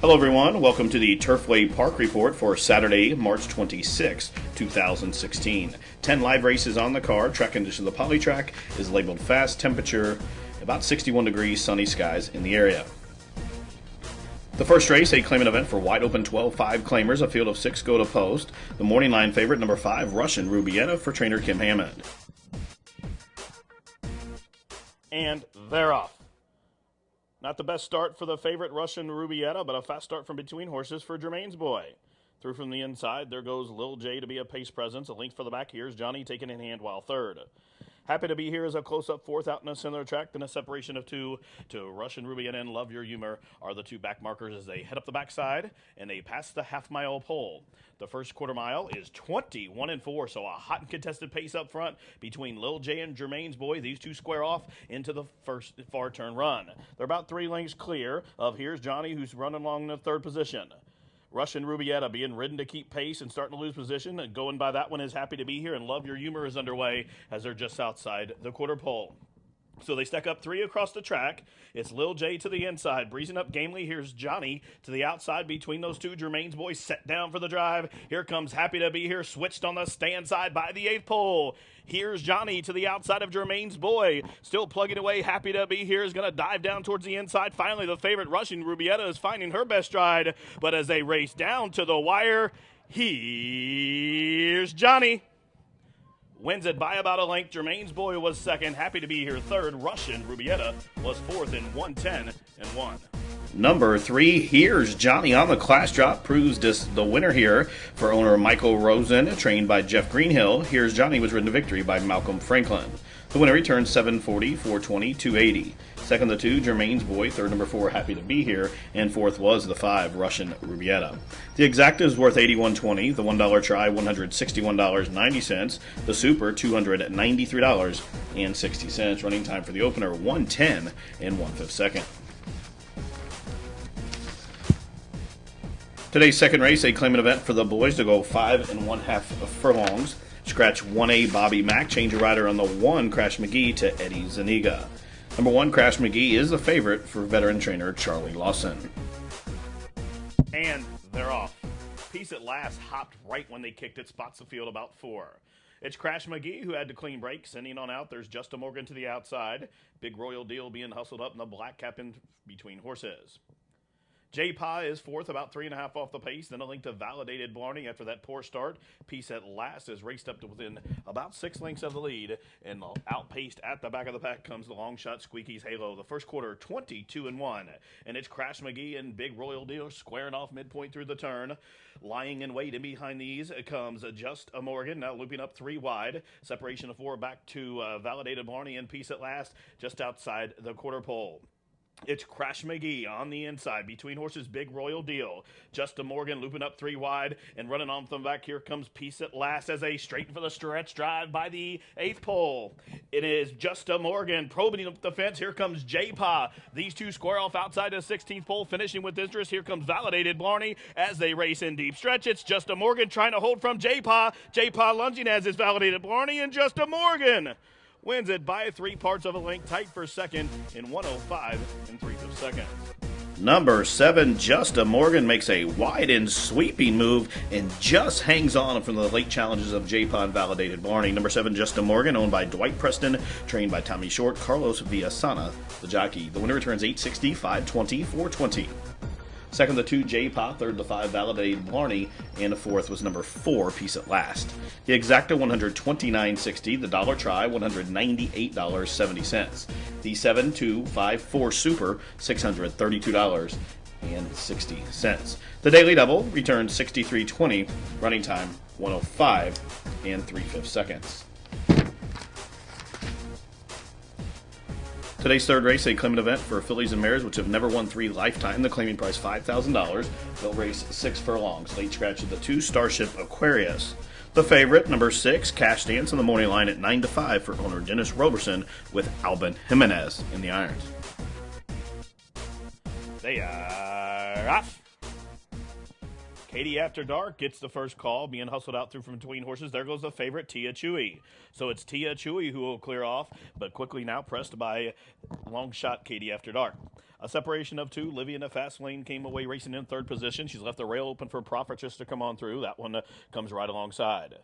Hello everyone, welcome to the Turfway Park Report for Saturday, March 26, 2016. 10 live races on the card. Track condition of the poly track is labeled fast, temperature about 61 degrees, sunny skies in the area. The first race, a claimant event for wide open 12-5 claimers, a field of 6 go to post. The morning line favorite, number 5, Russian Rubietta for trainer Kim Hammond. And they're off. Not the best start for the favorite Russian Rubietta, but a fast start from between horses for Germain's Boy. Through from the inside, there goes Lil J to be a pace presence. A length for the back. Here's Johnny taken in hand while third. Happy to be here as a close-up fourth out in a similar track. Then a separation of 2 to Russian Rubietta and Love Your Humor are the 2 back markers as they head up the backside and they pass the half-mile pole. The first quarter mile is 21-4, so a hot and contested pace up front between Lil J and Germain's Boy. These 2 square off into the first far turn run. They're about 3 lengths clear of here's Johnny, who's running along in the third position. Russian Rubietta being ridden to keep pace and starting to lose position. And going by that one is Happy to Be Here, and Love Your Humor is underway as they're just outside the quarter pole. So they stack up 3 across the track. It's Lil J to the inside, breezing up gamely. Here's Johnny to the outside between those 2. Germain's Boy set down for the drive. Here comes Happy to Be Here, switched on the stand side by the 8th pole. Here's Johnny to the outside of Germain's Boy, still plugging away. Happy to Be Here is going to dive down towards the inside. Finally, the favorite Russian Rubietta is finding her best stride, but as they race down to the wire, here's Johnny. Wins it by about a length. Germain's Boy was second. Happy to Be Here third. Russian Rubietta was fourth in 1:10-1. Number 3, here's Johnny on the class drop. Proves the winner here for owner Michael Rosen, trained by Jeff Greenhill. Here's Johnny was ridden to victory by Malcolm Franklin. The winner returns 740, 420, 280. Second, the 2, Germain's Boy. Third, number 4, Happy to Be Here. And fourth was the 5, Russian Rubietta. The exacta is worth $81.20. The $1 try, $161.90. The super, $293.60. Running time for the opener, 1:10 1/5 second. Today's second race, a claimant event for the boys to go 5 1/2 furlongs. Scratch 1A Bobby Mack, change a rider on the 1 Crash McGee to Eddie Zuniga. Number 1 Crash McGee is the favorite for veteran trainer Charlie Lawson. And they're off. Peace at Last hopped right when they kicked it, spots the field about 4. It's Crash McGee who had to clean break, sending on out. There's Justin Morgan to the outside. Big Royal Deal being hustled up in the black cap in between horses. J-Pa is fourth, about 3.5 off the pace. Then a length to Validated Blarney after that poor start. Peace at Last is raced up to within about 6 lengths of the lead. And outpaced at the back of the pack comes the long shot Squeaky's Halo. The first quarter, 22-1. And it's Crash McGee and Big Royal Deal squaring off midpoint through the turn. Lying in wait, and behind these comes Just a Morgan, now looping up 3 wide. Separation of 4 back to Validated Blarney and Peace at Last just outside the quarter pole. It's Crash McGee on the inside between horses, Big Royal Deal. Justin Morgan looping up 3 wide and running on from back. Here comes Peace at Last as they straighten for the stretch drive by the 8th pole. It is Justin Morgan probing up the fence. Here comes J-Pa. These 2 square off outside the 16th pole, finishing with interest. Here comes Validated Blarney as they race in deep stretch. It's Justin Morgan trying to hold from J-Pa. J-Pa lunging as is Validated Blarney, and Justin Morgan wins it by 3 parts of a length, tight for second in 1:05 3/5 seconds. Number 7, Justin Morgan makes a wide and sweeping move and just hangs on from the late challenges of J-Pa and Validated Blarney. Number 7, Justin Morgan, owned by Dwight Preston, trained by Tommy Short, Carlos Villasana, the jockey. The winner returns 860, 520, 420. Second, the 2, J-Pa. Third, the 5, Validated Blarney. And the fourth was number 4, Peace at Last. The exacta, $129.60. The $1 try, $198.70. The 7, 2, 5, 4 super, $632.60. The daily double returns 63.20. Running time, 1:05 3/5 seconds. Today's third race, a claimant event for fillies and mares which have never won 3 lifetime. The claiming price $5,000. They'll race 6 furlongs. Late scratch of the 2, Starship Aquarius. The favorite, number 6, Cash Dance on the morning line at 9-5 for owner Dennis Roberson with Albin Jimenez in the irons. They are off. Katie After Dark gets the first call, being hustled out through from between horses. There goes the favorite, Tia Chewy. So it's Tia Chewy who will clear off, but quickly now pressed by long shot Katie After Dark. A separation of two. Livy in the fast lane came away racing in third position. She's left the rail open for Prophetess to come on through. That one comes right alongside.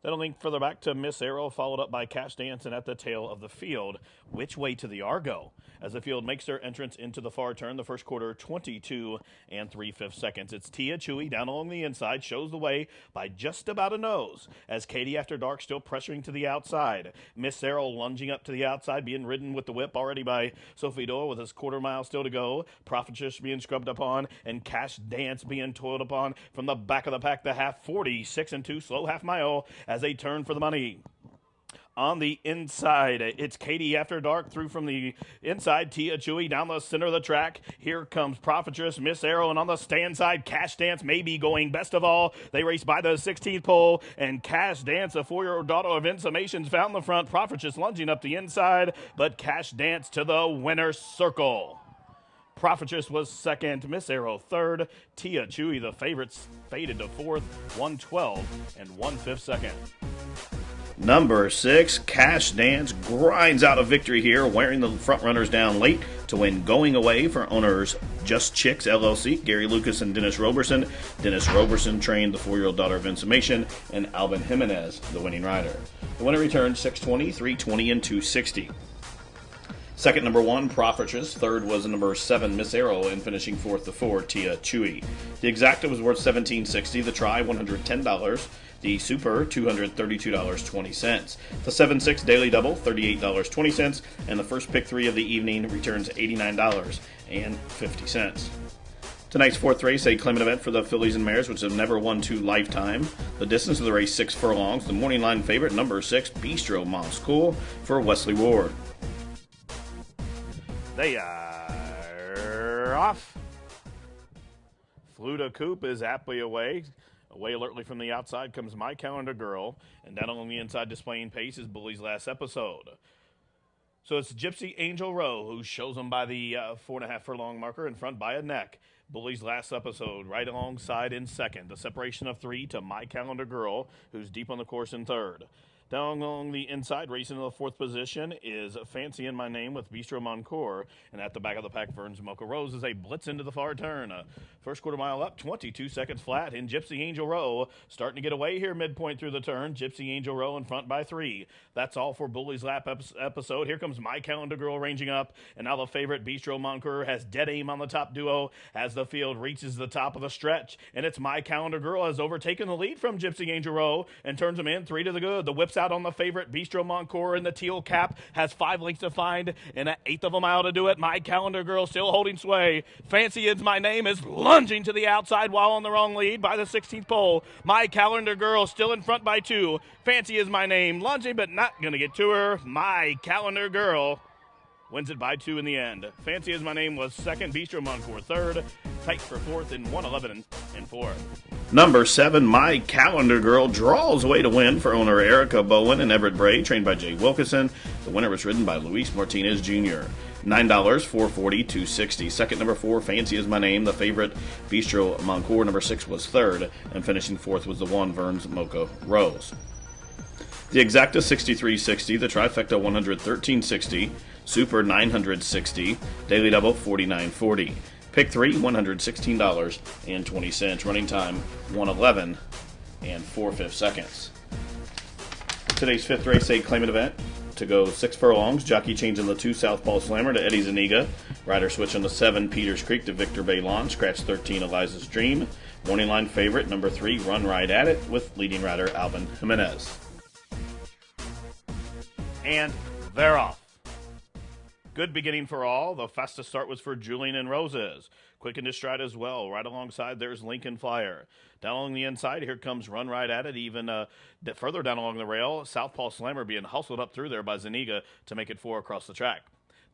Then a link further back to Miss Arrow, followed up by Cash Dance, and at the tail of the field, Which Way to the Argo? As the field makes their entrance into the far turn, the first quarter, 22 3/5 seconds. It's Tia Chewy down along the inside, shows the way by just about a nose, as Katie After Dark still pressuring to the outside. Miss Arrow lunging up to the outside, being ridden with the whip already by Sophie Doyle with his quarter mile still to go. Prophetess being scrubbed upon, and Cash Dance being toiled upon from the back of the pack, the half 46 2 slow half mile as they turn for the money. On the inside, it's Katie After Dark through from the inside. Tia Chewy down the center of the track. Here comes Prophetess, Miss Arrow, and on the stand side, Cash Dance may be going best of all. They race by the 16th pole, and Cash Dance, a 4-year-old daughter of Insummations, found the front. Prophetess lunging up the inside, but Cash Dance to the winner's circle. Prophetess was second, Miss Arrow third, Tia Chewy, the favorites, faded to fourth, 112 1/5 second. Number 6, Cash Dance grinds out a victory here, wearing the front runners down late to win Going Away for owners Just Chicks LLC, Gary Lucas and Dennis Roberson. Dennis Roberson trained the 4-year-old daughter of Insummation, and Alvin Jimenez, the winning rider. The winner returned 620, 320, and 260. Second, number 1, Prophetess. Third was number 7, Miss Arrow, and finishing fourth, the 4, Tia Chewy. The exacta was worth $17.60. The try, $110. The super, $232.20. The 7-6 daily double, $38.20. And the first pick 3 of the evening returns $89.50. Tonight's fourth race, a claimant event for the fillies and mares, which have never won 2 lifetime. The distance of the race, 6 furlongs. The morning line favorite, number 6, Bistro Moncur for Wesley Ward. They are off. Flew to Coop is aptly away. Away alertly from the outside comes My Calendar Girl. And down along the inside displaying pace is Bully's Last Episode. So it's Gypsy Angel Row who shows them by the 4.5 furlong marker in front by a neck. Bully's Last Episode right alongside in second. The separation of 3 to My Calendar Girl, who's deep on the course in third. Down along the inside, racing in the fourth position, is Fancy in My Name with Bistro Moncur. And at the back of the pack, Vern's Mocha Rose as they blitz into the far turn. First quarter mile up, 22 seconds flat in Gypsy Angel Row. Starting to get away here midpoint through the turn. Gypsy Angel Row in front by 3. That's all for Bully's Lap Episode. Here comes My Calendar Girl ranging up. And now the favorite, Bistro Moncur, has dead aim on the top duo as the field reaches the top of the stretch. And it's My Calendar Girl has overtaken the lead from Gypsy Angel Row and turns them in 3 to the good. The whip's out on the favorite, Bistro Moncur, in the teal cap, has 5 lengths to find and an 1/8 of a mile to do it. My Calendar Girl still holding sway. Fancy Is My Name is lunging to the outside while on the wrong lead by the 16th pole. My Calendar Girl still in front by 2. Fancy Is My Name lunging but not going to get to her. My Calendar Girl wins it by 2 in the end. Fancy Is My Name was second, Bistro Moncur third, tight for fourth in 111 and 4. Number 7, My Calendar Girl, draws away to win for owner Erica Bowen and Everett Bray, trained by Jay Wilkinson. The winner was ridden by Luis Martinez Jr. $9, $4.40, $2.60. Second, number 4, Fancy Is My Name. The favorite, Bistro Moncur, number 6, was third, and finishing fourth was the 1, Vern's Mocha Rose. The exacta, $63.60. The trifecta, $113.60. Super, $960. Daily double, $49.40. Pick 3, $116.20. Running time, 111 4/5 seconds. Today's fifth race, a claimant event to go 6 furlongs. Jockey changing the 2, Southpaw Slammer to Eddie Zuniga. Rider switch on the 7, Peters Creek to Victor Baylon. Scratch 13, Aliza's Dream. Morning line favorite, number 3, Run Right At It, with leading rider Alvin Jimenez. And they're off. Good beginning for all. The fastest start was for Jewelian and Roses. Quick into stride as well. Right alongside, there's Lincoln Flyer. Down along the inside, here comes Run Right At It. Even further down along the rail, Southpaw Slammer being hustled up through there by Zuniga to make it 4 across the track.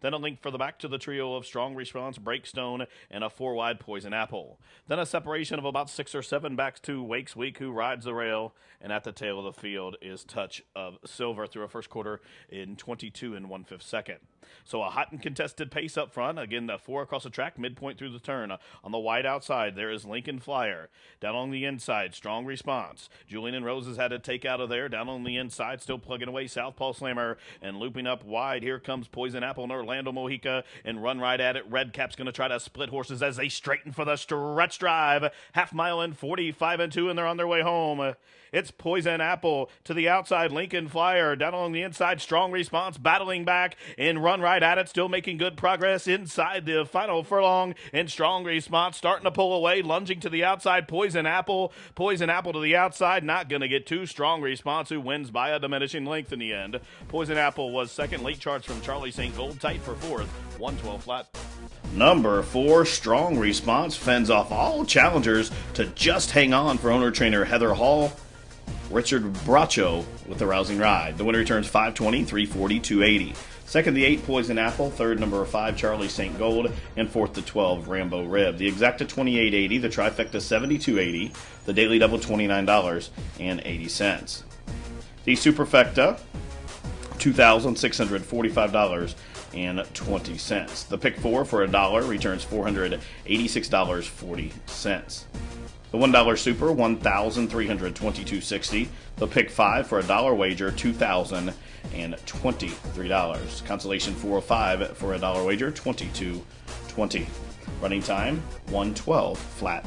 Then a link for the back to the trio of Strong Response, Breakstone, and a 4-wide Poison Apple. Then a separation of about 6 or 7 backs to Wakes Week, who rides the rail. And at the tail of the field is Touch of Silver through a first quarter in 22 1/5 second. So a hot and contested pace up front. Again, the 4 across the track, midpoint through the turn. On the wide outside, there is Lincoln Flyer. Down on the inside, strong response. Julian and Roses had to take out of there. Down on the inside, still plugging away. Southpaw Slammer and looping up wide. Here comes Poison Apple and Orlando Mojica and run right at it. Red Cap's going to try to split horses as they straighten for the stretch drive. Half mile in 45-2, and they're on their way home. It's Poison Apple to the outside. Lincoln Flyer down along the inside. Strong response, battling back and run right at it. Still making good progress inside the final furlong. And strong response, starting to pull away, lunging to the outside. Poison Apple to the outside. Not going to get too strong response, who wins by a diminishing length in the end. Poison Apple was second. Late charts from Charlie St. Gold, tight for fourth. 112 flat. Number 4, Strong Response, fends off all challengers to just hang on for owner-trainer Heather Hall. Richard Bracho with the rousing ride. The winner returns 520, 340, 280. Second, the 8, Poison Apple. Third, number 5, Charlie St. Gold. And fourth, the 12, Rambo Rib. The exacta, $28.80. The trifecta, $72.80. The daily double, $29.80. The superfecta, $2,645.20. The pick 4 for $1 returns $486.40. The $1 super, $1,322.60. The pick 5 for $1 wager, $2,023. Consolation 405 for $1 wager, $22.20. Running time 112 flat.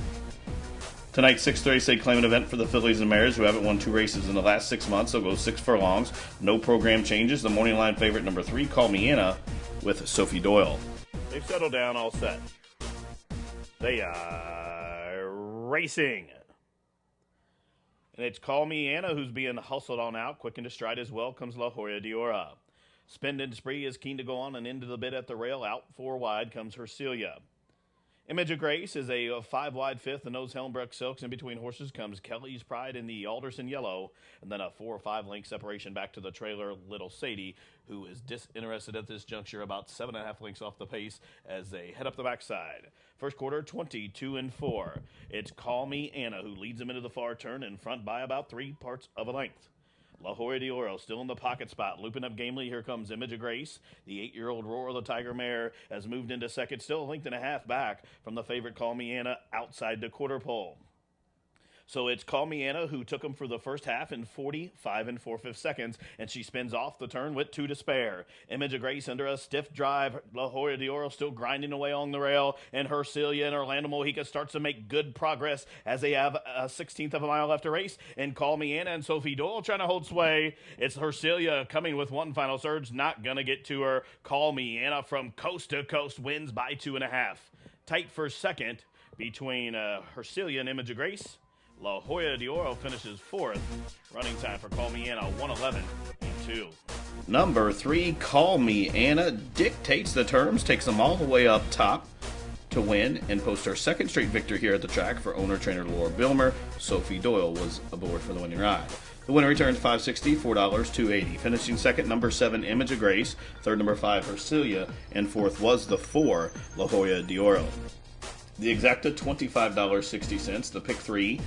Tonight's 6th race, a claimant event for the fillies and mares who haven't won 2 races in the last 6 months. They'll go 6 furlongs. No program changes. The morning line favorite, number 3, Call Me Anna, with Sophie Doyle. They've settled down, all set. They are racing. And it's Call Me Anna who's being hustled on out. Quick into stride as well comes La Jolla Diora. Spin and Spree is keen to go on and into the bit at the rail. Out 4 wide comes Hersilia. Image of Grace is a 5 wide fifth. The nose Helmbrook Silks. In between horses comes Kelly's Pride in the Alderson Yellow. And then a 4 or 5 length separation back to the trailer, Little Sadie, who is disinterested at this juncture, about 7.5 lengths off the pace as they head up the backside. First quarter, 22-4. It's Call Me Anna who leads them into the far turn in front by about 3/4 of a length. La Jolla Diora still in the pocket spot, looping up gamely. Here comes Image of Grace. The 8-year-old Roar of the Tiger Mare has moved into second, still a length and a half back from the favorite Call Me Anna outside the quarter pole. So it's Call Me Anna who took him for the first half in 45 4/5 seconds, and she spins off the turn with 2 to spare. Image of Grace under a stiff drive. La Jolla Diora still grinding away on the rail, and Hersilia and Orlando Mojica starts to make good progress as they have a 1/16 of a mile left to race. And Call Me Anna and Sophie Doyle trying to hold sway. It's Hersilia coming with one final surge, not going to get to her. Call Me Anna from coast to coast wins by 2.5. Tight for second between Hersilia and Image of Grace. La Jolla Diora finishes 4th. Running time for Call Me Anna, 1:11.2. Number 3, Call Me Anna, dictates the terms, takes them all the way up top to win and post her second straight victory here at the track for owner-trainer Laura Bilmer. Sophie Doyle was aboard for the winning ride. The winner returns $560, $4, $280. Finishing second, number 7, Image of Grace. Third, number 5, Hersilia. And fourth was the 4, La Jolla Diora. The exacta, $25.60. The pick 3,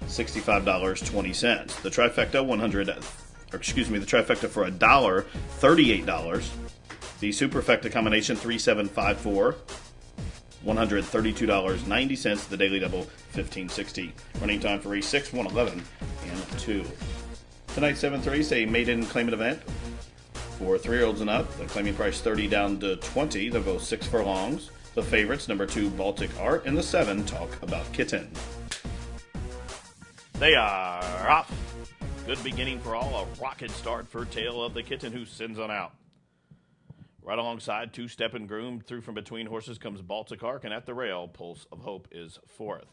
$65.20. The trifecta, the trifecta for $1, $38. The superfecta combination, 3754, $132.90. The daily double, $15.60. Running time for race 6, 1:11.2. Tonight's 7th race, a maiden claimant event for 3-year-olds and up. The claiming price 30 down to 20. They'll go 6 furlongs. The favorites, number 2, Baltic Art, and the 7, Talk About Kitten. They are off. Good beginning for all. A rocket start for Tale of the Kitten, who sends on out. Right alongside, 2-stepping Groom. Through from between horses comes Baltic Arc, and at the rail, Pulse of Hope is 4th.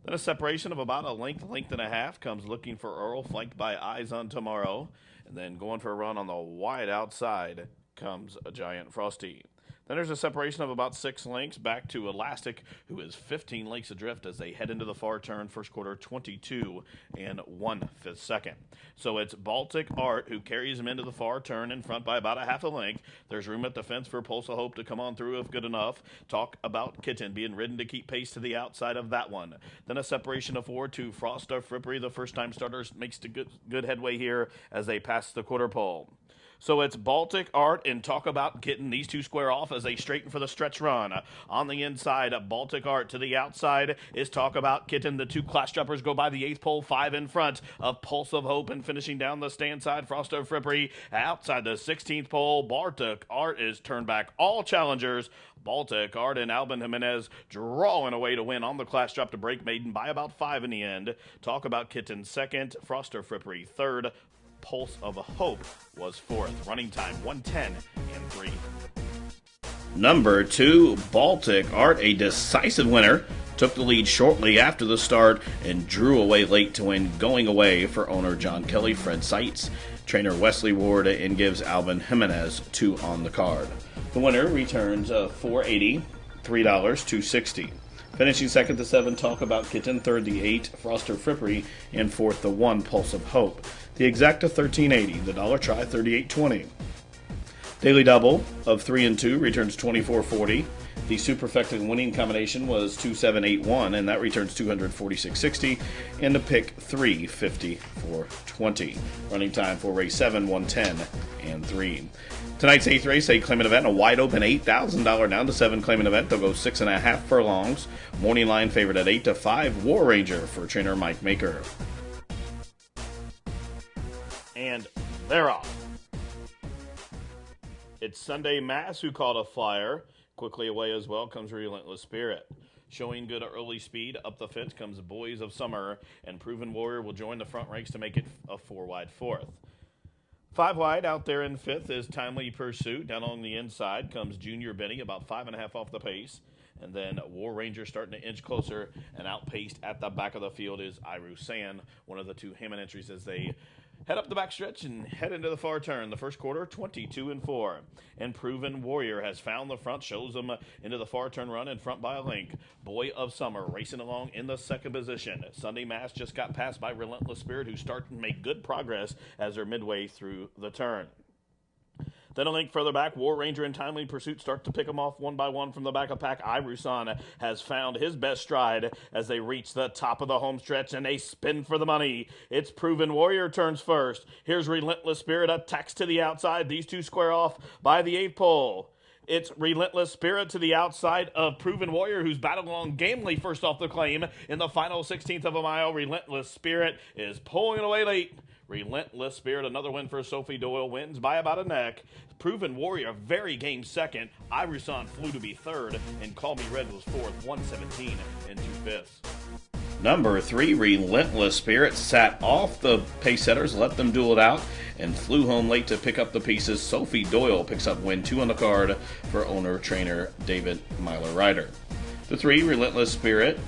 Then a separation of about a length and a half comes Lookingforearl, flanked by Eyes on Tomorrow. And then going for a run on the wide outside comes a Giant Frosty. Then there's a separation of about 6 lengths back to Elastic, who is 15 lengths adrift as they head into the far turn. First quarter, 22 1/5 second. So it's Baltic Art who carries him into the far turn in front by about a half a length. There's room at the fence for Pulse of Hope to come on through if good enough. Talk About Kitten being ridden to keep pace to the outside of that one. Then a separation of 4 to Frost of Frippery. The first-time starters makes good headway here as they pass the quarter pole. So it's Baltic, Art, and Talk About Kitten. These two square off as they straighten for the stretch run. On the inside, Baltic, Art. To the outside is Talk About Kitten. The two class jumpers go by the 8th pole, 5 in front of Pulse of Hope, and finishing down the stand side, Frost of Frippery. Outside the 16th pole, Baltic, Art is turned back all challengers. Baltic, Art, and Albin Jimenez drawing away to win on the class drop to break maiden by about 5 in the end. Talk About Kitten second, Frost of Frippery third. Pulse of Hope was fourth. Running time 1:10 and 3. Number 2, Baltic, Art, a decisive winner, took the lead shortly after the start and drew away late to win, going away for owner John Kelly, Fred Seitz, trainer Wesley Ward, and gives Albin Jimenez 2 on the card. The winner returns $4.80, $3, $2.60. Finishing second, the 7, Talk About Kitten. Third, the 8, Frost of Frippery. And fourth, the 1, Pulse of Hope. The exacta, $13.80. The dollar try, $38.20. Daily double of 3 and 2 returns $24.40. The superfecta winning combination was 2-7-8-1, and that returns $246.60. And the pick 3, $54.20. Running time for race 7, 1:10 and 3. Tonight's 8th race, a claimant event, a wide open $8,000 down to 7 claimant event. They'll go 6.5 furlongs. Morning line favored at 8 to 5. War Ranger for trainer Mike Maker. And they're off. It's Sunday Mass who caught a flyer. Quickly away as well comes Relentless Spirit. Showing good early speed, up the fence comes Boys of Summer, and Proven Warrior will join the front ranks to make it a 4-wide fourth. 5 wide out there in 5th is Timely Pursuit. Down on the inside comes Junior Benny, about 5.5 off the pace. And then War Ranger starting to inch closer, and outpaced at the back of the field is Iru San, one of the 2 Hammond entries as they head up the backstretch and head into the far turn. The first quarter, 22 and 4. And Proven Warrior has found the front, shows them into the far turn run in front by a link. Boy of Summer racing along in the second position. Sunday Mass just got passed by Relentless Spirit, who start to make good progress as they're midway through the turn. Then a link further back, War Ranger and Timely Pursuit start to pick them off one by one from the back of pack. Irusan has found his best stride as they reach the top of the home stretch, and they spin for the money. It's Proven Warrior turns first. Here's Relentless Spirit, attacks to the outside. These two square off by the 8th pole. It's Relentless Spirit to the outside of Proven Warrior, who's battled along gamely first off the claim. In the final 16th of a mile, Relentless Spirit is pulling it away late. Relentless Spirit, another win for Sophie Doyle, wins by about a neck. Proven Warrior, very game second. Irusan flew to be third, and Call Me Red was fourth, 117 and 2/5. Number 3, Relentless Spirit, sat off the pace setters, let them duel it out, and flew home late to pick up the pieces. Sophie Doyle picks up win 2 on the card for owner-trainer David Myler Ryder. The 3, Relentless Spirit,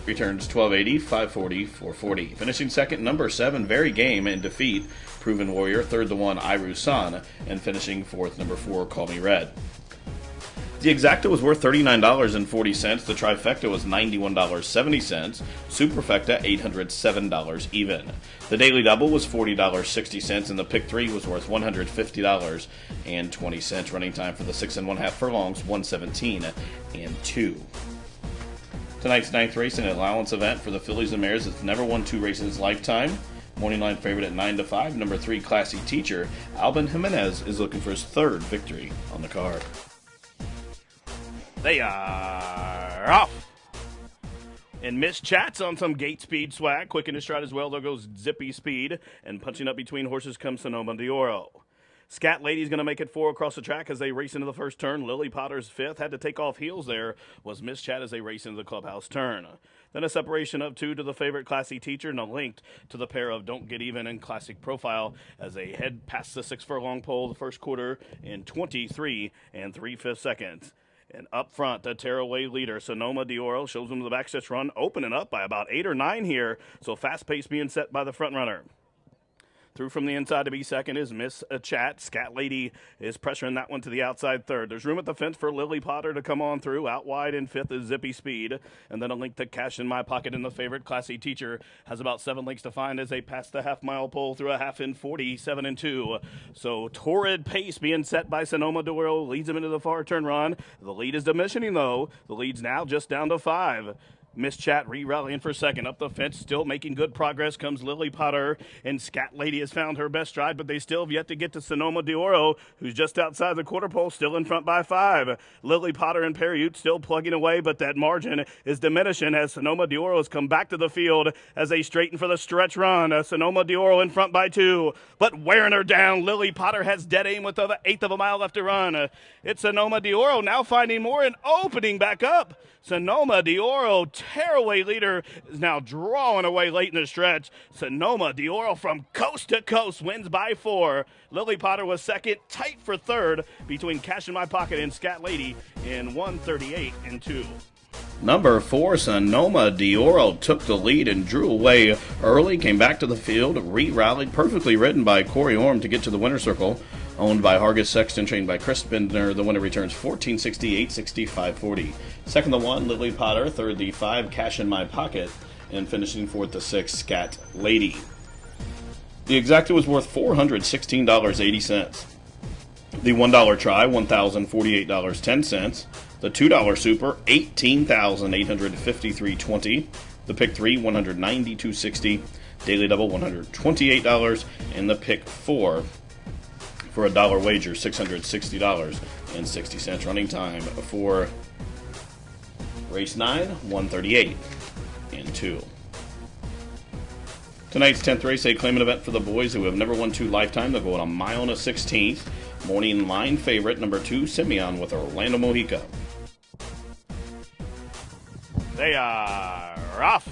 returns $12.80, $5.40, $4.40. Finishing second, number 7, Very Game, in defeat, Proven Warrior. Third, the 1, Irusan, and finishing fourth, number 4, Call Me Red. The exacta was worth $39.40. The trifecta was $91.70. Superfecta, $807 even. The daily double was $40.60, and the pick 3 was worth $150.20. Running time for the 6 1/2 furlongs, 117 and 2. Tonight's 9th race, an allowance event for the fillies and mares that's never won 2 races in its lifetime. Morning line favorite at 9 to 5. Number 3, Classy Teacher. Albin Jimenez is looking for his 3rd victory on the card. They are off. And Miss Chats on some gate speed swag. Quick in his stride as well. There goes Zippy Speed. And punching up between horses comes Sonoma Dioro. Scat Lady's going to make it 4 across the track as they race into the first turn. Lily Potter's 5th. Had to take off heels there. Was Miss Chat as they race into the clubhouse turn. Then a separation of 2 to the favorite Classy Teacher, and a link to the pair of Don't Get Even and Classic Profile as they head past the 6 furlong pole the first quarter in 23 and 3/5 seconds. And up front, the tearaway leader, Sonoma Dioro, shows them the backstretch run, opening up by about 8 or 9 here. So fast pace being set by the front runner. Through from the inside to be second is Miss Chat. Scat Lady is pressuring that one to the outside third. There's room at the fence for Lily Potter to come on through. Out wide in 5th is Zippy Speed. And then a link to Cash in My Pocket in the favorite. Classy Teacher has about 7 links to find as they pass the half-mile pole through a half in 47 and 2. So torrid pace being set by Sonoma Dioro leads them into the far turn run. The lead is diminishing though. The lead's now just down to 5. Miss Chat re-rallying for second. Up the fence, still making good progress comes Lily Potter, and Scat Lady has found her best stride, but they still have yet to get to Sonoma d'Oro, who's just outside the quarter pole, still in front by 5. Lily Potter and Perriute still plugging away, but that margin is diminishing as Sonoma d'Oro has come back to the field as they straighten for the stretch run. Sonoma d'Oro in front by 2, but wearing her down. Lily Potter has dead aim with the 1/8 of a mile left to run. It's Sonoma d'Oro now finding more and opening back up. Sonoma d'Oro, tearaway leader, is now drawing away late in the stretch. Sonoma d'Oro from coast to coast wins by 4. Lily Potter was second, tight for third between Cash in My Pocket and Scat Lady in 1:38 and 2. Number 4, Sonoma d'Oro took the lead and drew away early, came back to the field, re-rallied, perfectly ridden by Corey Orm to get to the winner's circle. Owned by Hargis Sexton, trained by Chris Bindner. The winner returns 1460, 860, 540. Second, the 1, Lily Potter. Third, the 5, Cash in My Pocket. And finishing fourth, the 6, Scat Lady. The exacta was worth $416.80. The $1 try, $1,048.10. The $2 super, $18,853.20. The pick 3, $192.60. Daily double, $128. And the pick 4, for a $1 wager, $660.60. Running time for race 9, 1:38 and 2. Tonight's 10th race, a claimant event for the boys who have never won 2 lifetime. They'll go on a mile and a 16th. Morning line favorite, number 2, Simeon with Orlando Mojica. They are off.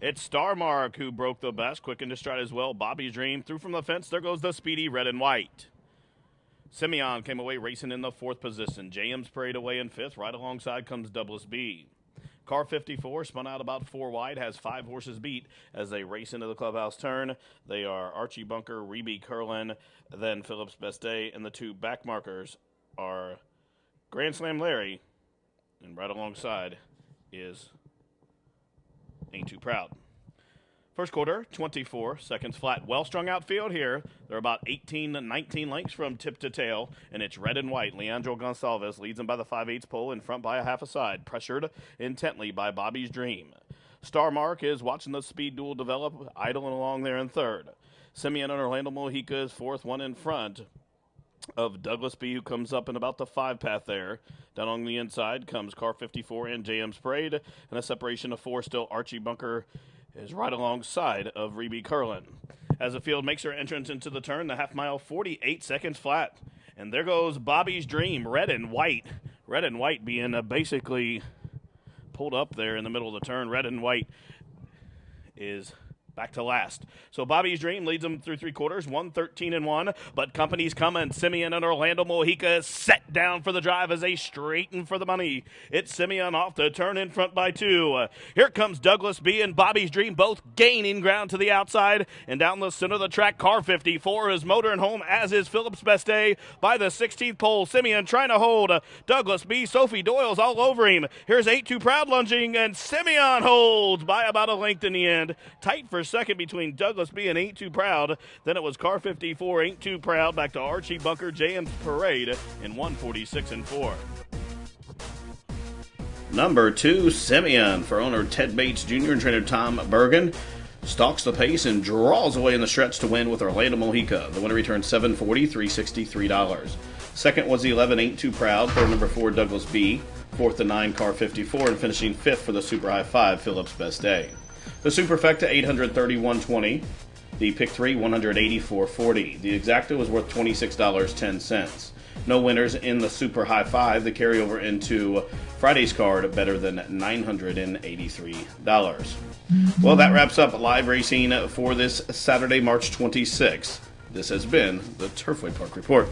It's Starmark who broke the best, quick into stride as well. Bobby's Dream through from the fence. There goes the speedy red and white. Simeon came away racing in the 4th position. James Parade away in 5th. Right alongside comes Douglas B. Car 54 spun out about 4 wide, has 5 horses beat as they race into the clubhouse turn. They are Archie Bunker, Reby Curlin, then Phillips Best Day, and the 2 back markers are Grand Slam Larry, and right alongside is Ain't Too Proud. First quarter, 24 seconds flat. Well-strung outfield here. They're about 18 to 19 lengths from tip to tail, and it's red and white. Leandro Gonsalves leads them by the 5/8 pole, in front by a half a side, pressured intently by Bobby's Dream. Starmark is watching the speed duel develop, idling along there in 3rd. Simeon and Orlando Mojica is 4th, one in front of Douglas B, who comes up in about the 5 path there. Down on the inside comes Car 54 and James Parade, and a separation of 4 still. Archie Bunker is right alongside of Reby Curlin. As the field makes her entrance into the turn, the half mile, 48 seconds flat. And there goes Bobby's Dream, red and white. Red and white being basically pulled up there in the middle of the turn. Red and white is back to last. So Bobby's Dream leads them through 3 quarters, 1:13 and 1. But company's coming. Simeon and Orlando Mojica is set down for the drive as they straighten for the money. It's Simeon off the turn in front by 2. Here comes Douglas B and Bobby's Dream, both gaining ground to the outside. And down the center of the track, Car 54 is motoring home, as is Phillips Best Day by the 16th pole. Simeon trying to hold Douglas B. Sophie Doyle's all over him. Here's 8 Too Proud lunging, and Simeon holds by about a length in the end. Tight for second between Douglas B and Ain't Too Proud. Then it was Car 54, Ain't Too Proud, back to Archie Bunker, James Parade in 1:46 and 4. Number 2, Simeon, for owner Ted Bates Jr. and trainer Tom Bergen, stalks the pace and draws away in the stretch to win with Orlando Mojica. The winner returns $740, $363. Second was the 11, Ain't Too Proud. Third, number 4, Douglas B. Fourth, the 9, Car 54, and finishing 5th for the Super High 5, Phillips Best Day. The Superfecta, $831.20. The Pick 3, $184.40. The Exacta was worth $26.10. No winners in the Super High 5. The carryover into Friday's card, better than $983. Well, that wraps up live racing for this Saturday, March 26th. This has been the Turfway Park Report.